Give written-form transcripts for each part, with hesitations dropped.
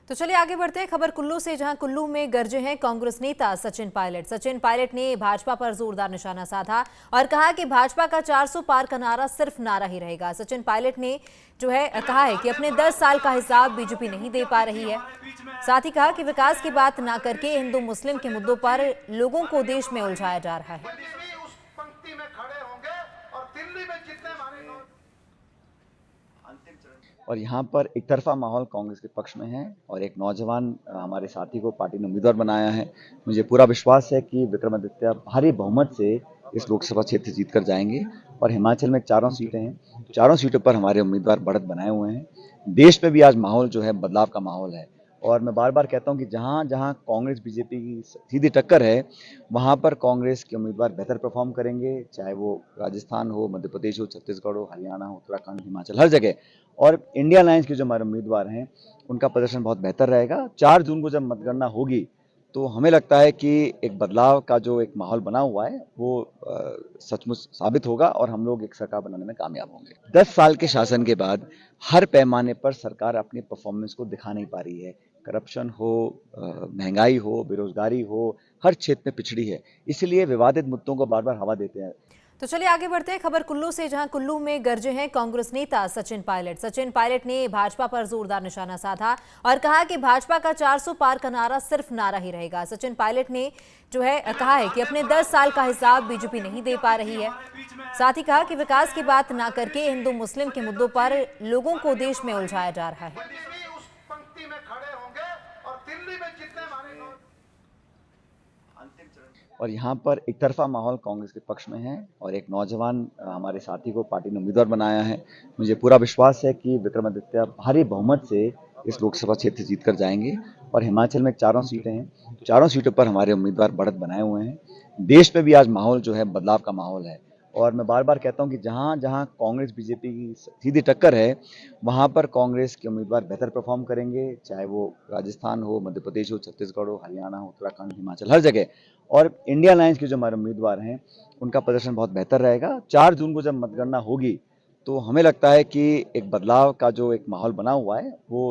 तो चलिए आगे बढ़ते हैं खबर कुल्लू से, जहां कुल्लू में गरजे हैं कांग्रेस नेता सचिन पायलट। सचिन पायलट ने भाजपा पर जोरदार निशाना साधा और कहा कि भाजपा का 400 पार का नारा सिर्फ नारा ही रहेगा। सचिन पायलट ने कहा है कि अपने 10 साल का हिसाब बीजेपी नहीं दे पा रही है। साथ ही कहा कि विकास की बात ना करके हिंदू मुस्लिम के मुद्दों पर लोगों को देश में उलझाया जा रहा है। उस पंक्ति में खड़े होंगे और दिल्ली में जितने हमारे और यहाँ पर एक तरफा माहौल कांग्रेस के पक्ष में है और एक नौजवान हमारे साथी को पार्टी ने उम्मीदवार बनाया है। मुझे पूरा विश्वास है कि विक्रमादित्य भारी बहुमत से इस लोकसभा क्षेत्र जीत कर जाएंगे और हिमाचल में चारों सीटें हैं, चारों सीटों पर हमारे उम्मीदवार बढ़त बनाए हुए हैं। देश में भी आज माहौल जो है बदलाव का माहौल है और मैं बार बार कहता हूं कि जहां जहां कांग्रेस बीजेपी की सीधी टक्कर है वहां पर कांग्रेस के उम्मीदवार बेहतर परफॉर्म करेंगे, चाहे वो राजस्थान हो, मध्य प्रदेश हो, छत्तीसगढ़ हो, हरियाणा हो, उत्तराखंड, हिमाचल, हर जगह। और इंडिया अलायंस के जो हमारे उम्मीदवार हैं उनका प्रदर्शन बहुत बेहतर रहेगा। 4 जून को जब मतगणना होगी तो हमें लगता है कि एक बदलाव का जो एक माहौल बना हुआ है वो सचमुच साबित होगा और हम लोग एक सरकार बनाने में कामयाब होंगे। 10 साल के शासन के बाद हर पैमाने पर सरकार अपनी परफॉर्मेंस को दिखा नहीं पा रही है। करप्शन हो, महंगाई हो, बेरोजगारी हो, हर क्षेत्र में पिछड़ी है। इसलिए विवादित मुद्दों को बार बार हवा देते हैं। तो चलिए आगे बढ़ते हैं खबर कुल्लू से, जहां कुल्लू में गरजे हैं कांग्रेस नेता सचिन पायलट। सचिन पायलट ने भाजपा पर जोरदार निशाना साधा और कहा कि भाजपा का 400 पार का नारा सिर्फ नारा ही रहेगा। सचिन पायलट ने कहा है कि अपने 10 साल का हिसाब बीजेपी नहीं दे पा रही है। साथ ही कहा कि विकास की बात ना करके हिंदू मुस्लिम के मुद्दों पर लोगों को देश में उलझाया जा रहा है। उस पंक्ति में खड़े होंगे और दिल्ली में जितने हमारे और यहाँ पर एक तरफा माहौल कांग्रेस के पक्ष में है और एक नौजवान हमारे साथी को पार्टी ने उम्मीदवार बनाया है। मुझे पूरा विश्वास है कि विक्रमादित्य भारी बहुमत से इस लोकसभा क्षेत्र जीत कर जाएंगे और हिमाचल में चारों सीटें हैं, चारों सीटों पर हमारे उम्मीदवार बढ़त बनाए हुए हैं। देश में भी आज माहौल जो है बदलाव का माहौल है और मैं बार बार कहता हूं कि जहां जहां कांग्रेस बीजेपी की सीधी टक्कर है वहां पर कांग्रेस के उम्मीदवार बेहतर परफॉर्म करेंगे, चाहे वो राजस्थान हो, मध्य प्रदेश हो, छत्तीसगढ़ हो, हरियाणा हो, उत्तराखंड, हिमाचल, हर जगह। और इंडिया अलायंस के जो हमारे उम्मीदवार हैं उनका प्रदर्शन बहुत बेहतर रहेगा। 4 जून को जब मतगणना होगी तो हमें लगता है कि एक बदलाव का जो एक माहौल बना हुआ है वो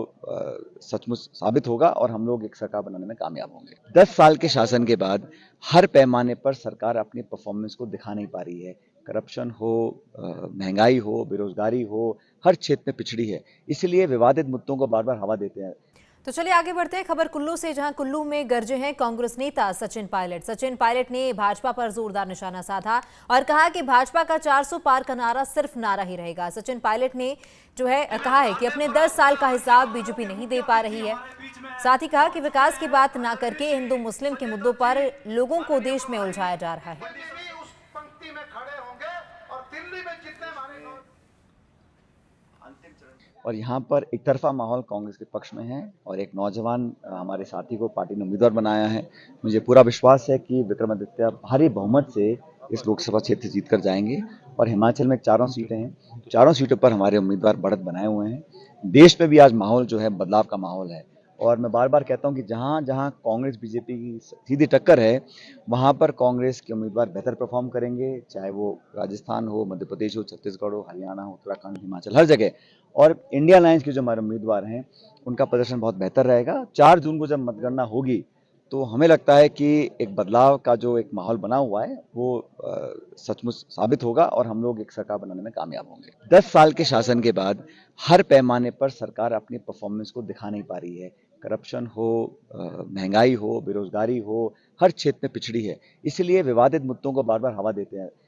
सचमुच साबित होगा और हम लोग एक सरकार बनाने में कामयाब होंगे। 10 साल के शासन के बाद हर पैमाने पर सरकार अपनी परफॉर्मेंस को दिखा नहीं पा रही है। करप्शन हो, महंगाई हो, बेरोजगारी हो, हर क्षेत्र में पिछड़ी है। इसलिए विवादित मुद्दों को बार बार हवा देते हैं। तो चलिए आगे बढ़ते हैं खबर कुल्लू से, जहां कुल्लू में गरजे हैं कांग्रेस नेता सचिन पायलट। सचिन पायलट ने भाजपा पर जोरदार निशाना साधा और कहा कि भाजपा का 400 पार का नारा सिर्फ नारा ही रहेगा। सचिन पायलट ने कहा है कि अपने 10 साल का हिसाब बीजेपी नहीं दे पा रही है। साथ ही कहा कि विकास की बात ना करके हिंदू मुस्लिम के मुद्दों पर लोगों को देश में उलझाया जा रहा है। उस पंक्ति में खड़े होंगे और दिल्ली में जितने हमारे और यहाँ पर एक तरफा माहौल कांग्रेस के पक्ष में है और एक नौजवान हमारे साथी को पार्टी ने उम्मीदवार बनाया है। मुझे पूरा विश्वास है कि विक्रमादित्य भारी बहुमत से इस लोकसभा क्षेत्र जीत कर जाएंगे और हिमाचल में चारों सीटें हैं, चारों सीटों पर हमारे उम्मीदवार बढ़त बनाए हुए हैं। देश में भी आज माहौल जो है बदलाव का माहौल है और मैं बार बार कहता हूं कि जहां जहां कांग्रेस बीजेपी की सीधी टक्कर है वहां पर कांग्रेस के उम्मीदवार बेहतर परफॉर्म करेंगे, चाहे वो राजस्थान हो, मध्य प्रदेश हो, छत्तीसगढ़ हो, हरियाणा हो, उत्तराखंड, हिमाचल, हर जगह। और इंडिया अलायंस के जो हमारे उम्मीदवार हैं उनका प्रदर्शन बहुत बेहतर रहेगा। 4 जून को जब मतगणना होगी तो हमें लगता है कि एक बदलाव का जो एक माहौल बना हुआ है वो सचमुच साबित होगा और हम लोग एक सरकार बनाने में कामयाब होंगे। 10 साल के शासन के बाद हर पैमाने पर सरकार अपनी परफॉर्मेंस को दिखा नहीं पा रही है। करप्शन हो, महंगाई हो, बेरोजगारी हो, हर क्षेत्र में पिछड़ी है। इसलिए विवादित मुद्दों को बार बार हवा देते हैं।